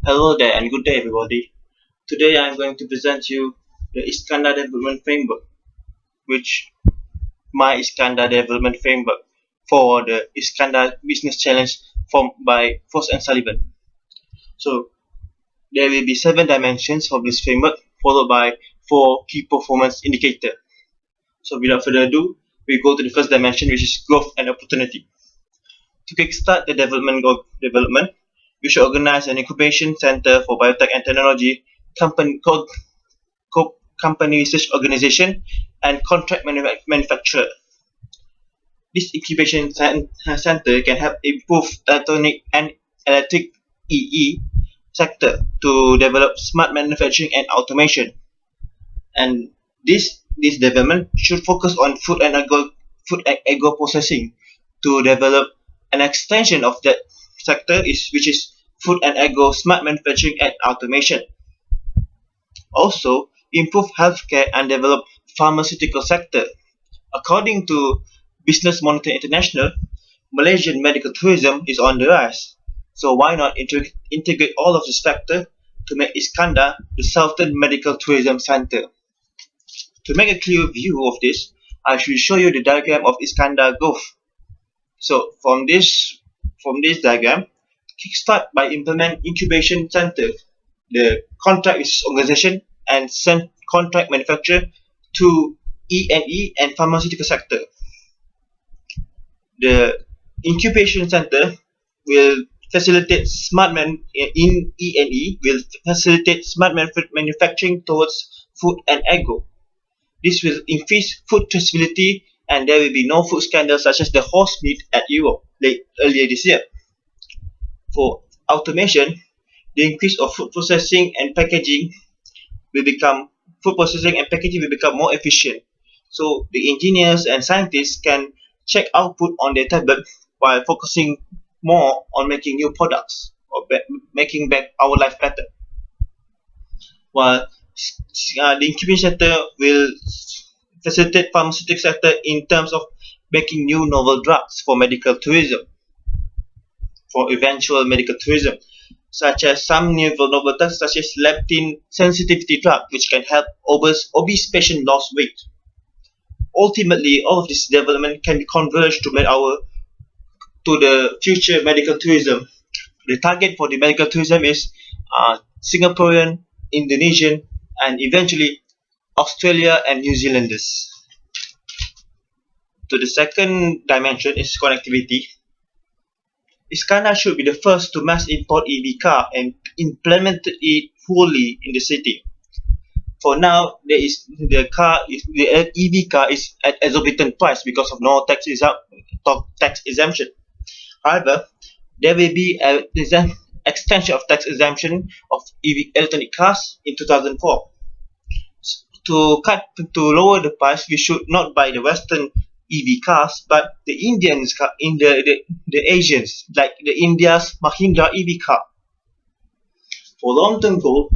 Hello there and good day everybody. Today I am going to present you the Iskandar Development Framework, which my Iskandar Development Framework for the Iskandar Business Challenge formed by Frost and Sullivan. So there will be 7 dimensions of this framework followed by 4 key performance indicators. So without further ado, we go to the first dimension, which is growth and opportunity. To kickstart the development, we should organize an incubation center for biotech and technology company called company research organization and contract manufacturer. This incubation center can help improve electronic and electric EE sector to develop smart manufacturing and automation. And this development should focus on food and agro processing to develop an extension of that sector which is food and agro smart manufacturing and automation. Also, improve healthcare and develop pharmaceutical sector. According to Business Monitor International, Malaysian medical tourism is on the rise. So why not integrate all of this factor to make Iskandar the Southern Medical Tourism Center? To make a clear view of this, I should show you the diagram of Iskandar growth. So from this diagram, kickstart by implement incubation center, the contract research organization and send contract manufacturer to E&E and pharmaceutical sector. The incubation center will facilitate in E&E will facilitate smart manufacturing towards food and agro. This will increase food traceability and there will be no food scandals such as the horse meat at Europe earlier this year. For automation, the increase of food processing and packaging will become more efficient. So the engineers and scientists can check output on their tablet while focusing more on making new products or making back our life better. While the incubation center will facilitate pharmaceutical sector in terms of making new novel drugs for medical tourism, for eventual medical tourism, such as some novel drugs such as leptin sensitivity drug, which can help obese patient lose weight. Ultimately, all of this development can be converged to the future medical tourism. The target for the medical tourism is Singaporean, Indonesian, and eventually Australia and New Zealanders. To the second dimension is connectivity. Iskandar should be the first to mass import EV car and implement it fully in the city. For now, the EV car is at exorbitant price because of no tax exemption. However, there will be an extension of tax exemption of EV electronic cars in 2004. To lower the price, we should not buy the Western EV cars, but the Indians the Asians, like the India's Mahindra EV car. For long-term goal,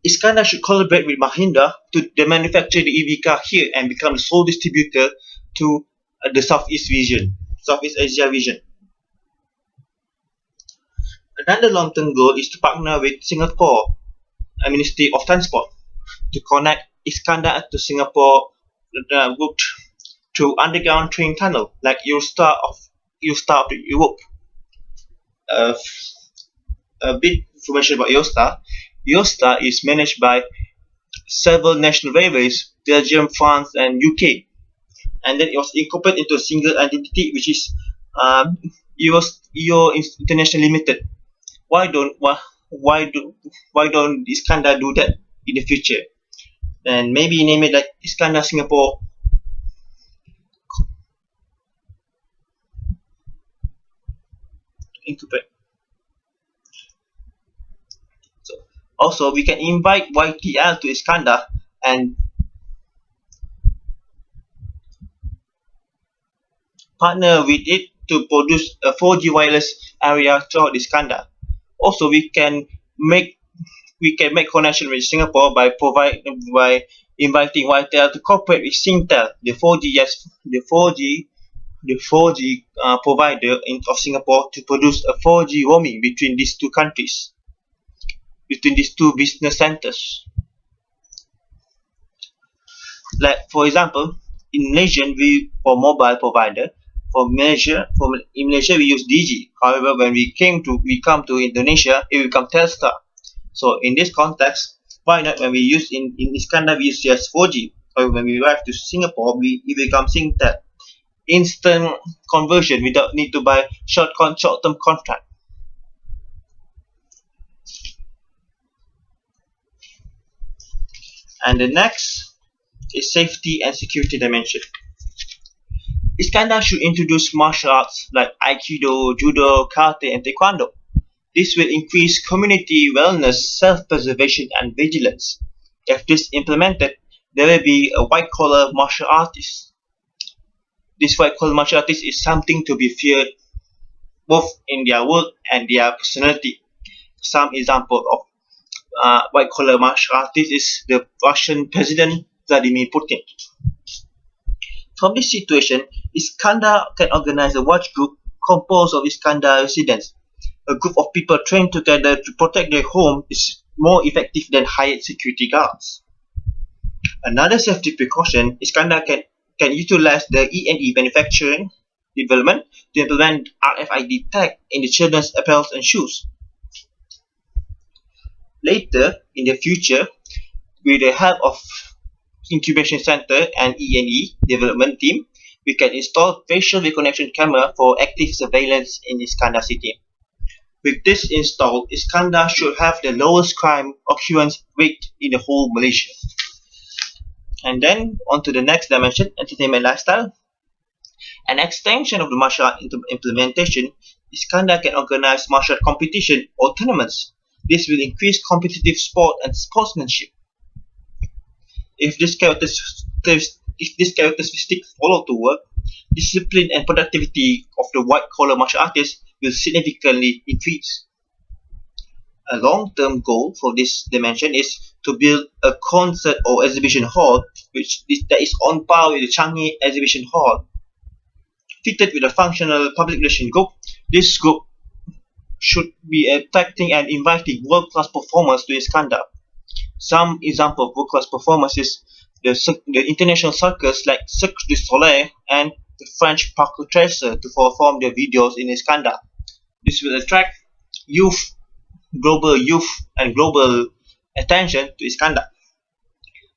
Iskandar should collaborate with Mahindra to manufacture the EV car here and become the sole distributor to the Southeast Asia region. Another long-term goal is to partner with Singapore Ministry of Transport to connect Iskandar to Singapore route through underground train tunnel like Eurostar of Europe. A bit information about Eurostar. Eurostar is managed by several national railways, Belgium, France, and UK, and then it was incorporated into a single entity, which is Euro International Limited. Why don't Iskandar do that in the future? And maybe name it like Iskandar Singapore. Incubate. So also we can invite YTL to Iskandar and partner with it to produce a 4G wireless area throughout Iskandar. Also, we can make connection with Singapore by inviting YTL to cooperate with Singtel, the 4G provider of Singapore, to produce a 4G roaming between these two countries. between these two business centers. Like for example, in Malaysia, we for mobile provider, in Malaysia we use Digi. However, when we come to Indonesia, it will become Telstar. So in this context, why not when we use in Iskandar we use just 4G, or when we arrive to Singapore, it become Singtel. Instant conversion without need to buy short-term contract. And the next is safety and security dimension. Iskandar should introduce martial arts like Aikido, Judo, Karate, and Taekwondo. This will increase community wellness, self-preservation, and vigilance. If this implemented, there will be a white-collar martial artist. This white-collar martial artist is something to be feared both in their work and their personality. Some example of white-collar martial artist is the Russian President Vladimir Putin. From this situation, Iskandar can organize a watch group composed of Iskandar residents. A group of people trained together to protect their home is more effective than hired security guards. Another safety precaution, Iskandar can utilize the E&E manufacturing development to implement RFID tag in the children's apparel and shoes. Later, in the future, with the help of incubation center and E&E development team, we can install facial recognition camera for active surveillance in Iskandar city. With this installed, Iskandar should have the lowest crime occurrence rate in the whole Malaysia. And then on to the next dimension, entertainment lifestyle. An extension of the martial art implementation, Iskandar can organize martial art competition or tournaments. This will increase competitive sport and sportsmanship. If this characteristic follow to work, discipline and productivity of the white-collar martial artist will significantly increase. A long-term goal for this dimension is to build a concert or exhibition hall that is on par with the Changi Exhibition Hall. Fitted with a functional public relation group, this group should be attracting and inviting world-class performers to Iskandar. Some example of world-class performers is the international circus like Cirque du Soleil and the French Parc Tracer to perform their videos in Iskandar. This will attract global youth and global attention to Iskandar.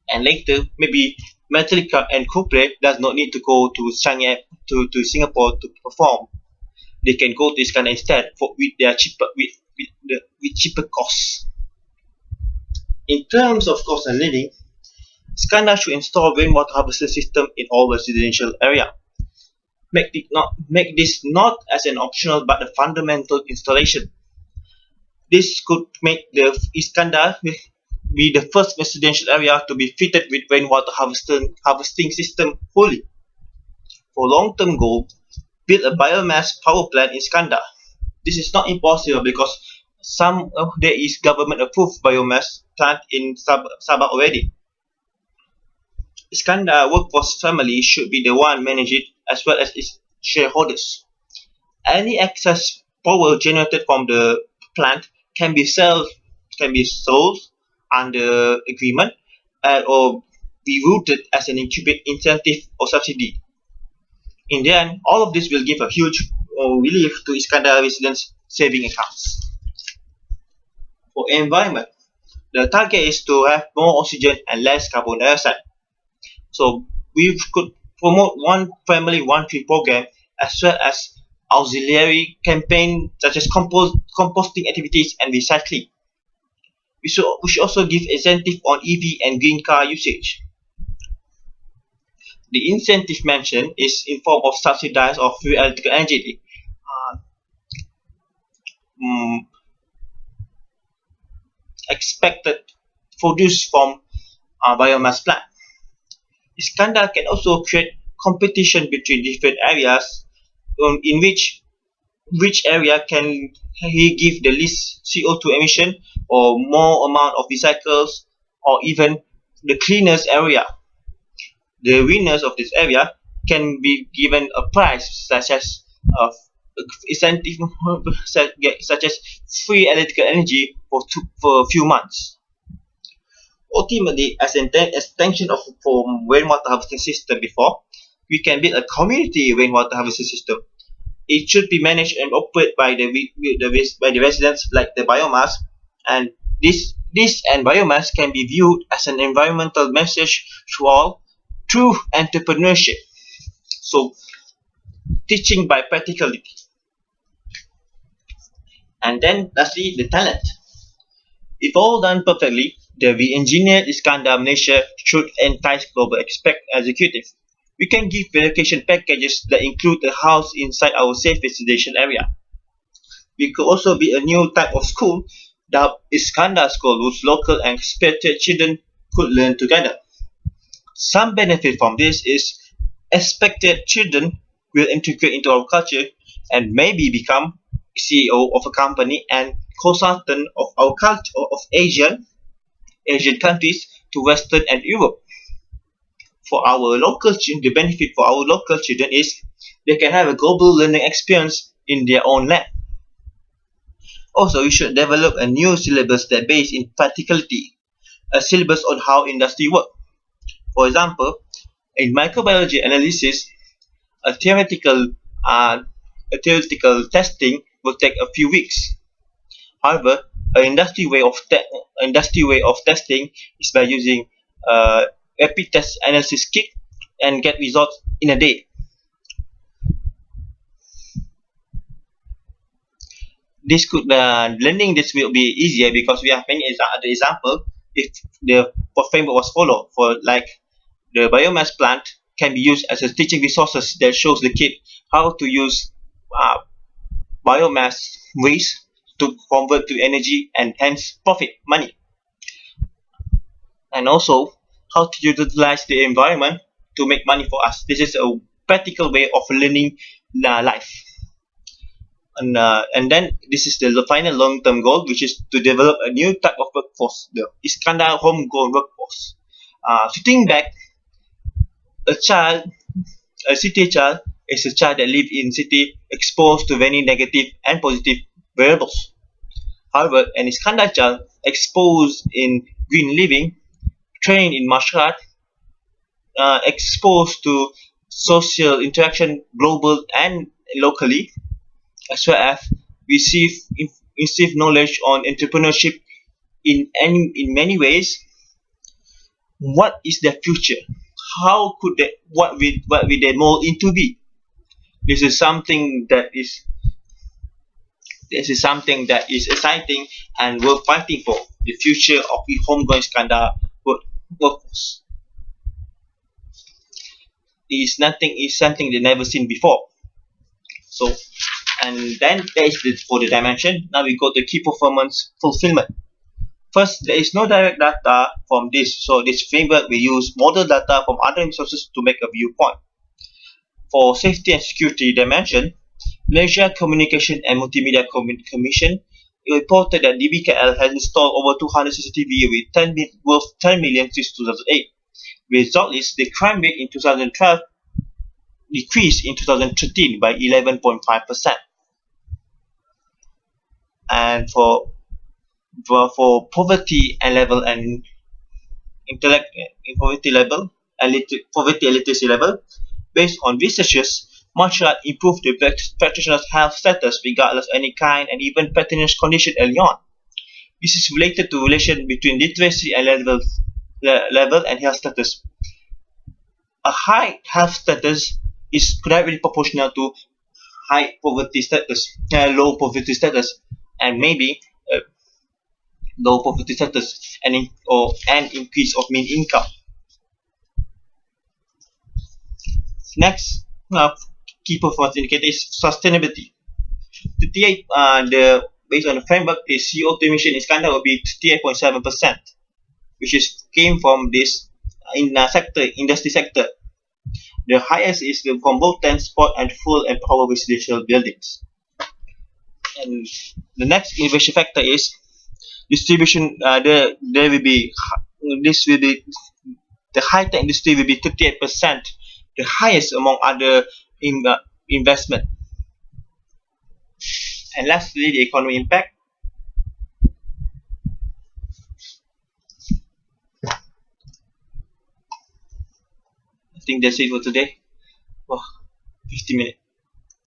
And later, maybe Metallica and Coldplay does not need to go to Singapore to perform. They can go to Iskandar instead with cheaper costs. In terms of cost and living, Iskandar should install rainwater harvesting system in all residential area. Make this not as an optional but a fundamental installation. This could make the Iskandar be the first residential area to be fitted with rainwater harvesting system wholly. For long-term goal, build a biomass power plant in Iskandar. This is not impossible because there is government-approved biomass plant in Sabah already. Iskandar workforce family should be the one manage it as well as its shareholders. Any excess power generated from the plant can be sold under agreement or be routed as an incentive or subsidy. In the end, all of this will give a huge relief to Iskandar residents' saving accounts. For environment, the target is to have more oxygen and less carbon dioxide. So we could promote one family, one tree program as well as auxiliary campaign such as composting activities and recycling. We should also give incentive on EV and green car usage. The incentive mentioned is in form of subsidized or free electrical energy. Expected produced from biomass plant. Iskandar can also create competition between different areas in which area can he give the least CO2 emission or more amount of recycles or even the cleanest area. The winners of this area can be given a prize such as incentive such as free electrical energy for a few months. Ultimately, as an extension of from rainwater harvesting system before, we can build a community rainwater harvesting system. It should be managed and operated by the residents like the biomass, and this and biomass can be viewed as an environmental message to all through entrepreneurship. So teaching by practicality. And then lastly, the talent. If all done perfectly, the re-engineered Iskandar Malaysia should entice global executives. We can give relocation packages that include a house inside our safe residential area. We could also be a new type of school, the Iskandar School, whose local and expatriate children could learn together. Some benefit from this is expatriate children will integrate into our culture and maybe become CEO of a company and consultant of our culture of Asian countries to Western and Europe. For our local children, the benefit for our local children is they can have a global learning experience in their own land. Also, we should develop a new syllabus that based in practicality, a syllabus on how industry work. For example, in microbiology analysis, a theoretical testing will take a few weeks. However, an industry way of testing is by using rapid test analysis kit and get results in a day. Learning this will be easier because we have many other example. If the framework was followed, for like the biomass plant can be used as a teaching resources that shows the kid how to use biomass waste to convert to energy and hence profit money, and also how to utilize the environment to make money for us. This is a practical way of learning life. And then this is the final long-term goal, which is to develop a new type of workforce, the Iskandar homegrown workforce. To think back, a city child is a child that lives in city exposed to many negative and positive variables. However, an Iskandar child exposed in green living, trained in martial art, exposed to social interaction global and locally, as well as receive knowledge on entrepreneurship in many ways. What is their future? How could they, what will they mold into be? This is something that is exciting and worth fighting for, the future of the homegrown Iskandar workforce. Is something they never seen before. So, and then there is for the dimension. Now we go to key performance fulfillment. First, there is no direct data from this, so this framework will use model data from other resources to make a viewpoint. For safety and security dimension, Malaysia Communication and Multimedia Commission reported that DBKL has installed over 200 CCTV worth 10 million since 2008. The result is the crime rate in 2012 decreased in 2013 by 11.5%. And for poverty and level and poverty and literacy level, based on researchers, martial art improved the practitioner's health status regardless of any kind and even practitioner's condition early on. This is related to relation between literacy and level and health status. A high health status is directly proportional to high poverty status, low poverty status, and maybe low poverty status and increase of mean income. Next, key performance indicator is sustainability. Based on the framework, the CO2 emission in Iskandar will be 38.7%, which came from this industry sector. The highest is from both transport and full and power residential buildings. And the next innovation factor is distribution. The high-tech industry will be 38%, the highest among other investment. And lastly, the economic impact. I think that's it for today. Wow, 50 minutes.